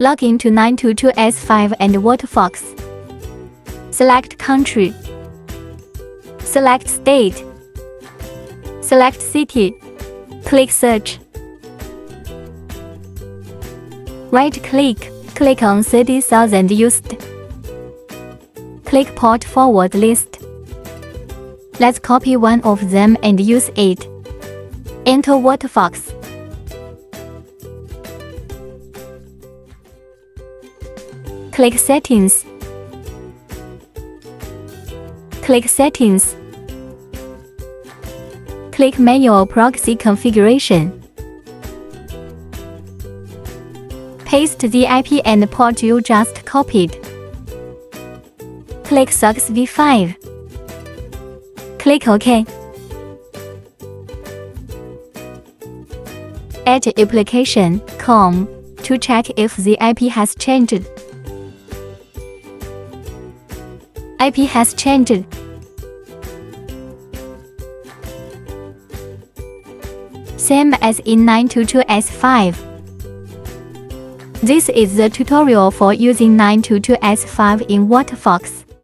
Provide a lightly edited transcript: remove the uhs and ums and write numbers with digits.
Log into 922S5 and Waterfox. Select country. Select state. Select city. Click search. Right-click, click on 30,000 used. Click port forward list. Let's copy one of them and use it. Enter Waterfox. Click Settings. Click Settings. Click Manual Proxy Configuration. Paste the IP and port you just copied. Click Success V5. Click OK. Add application com to check if the IP has changed. IP has changed. Same as in 922S5. This is the tutorial for using 922S5 in Waterfox.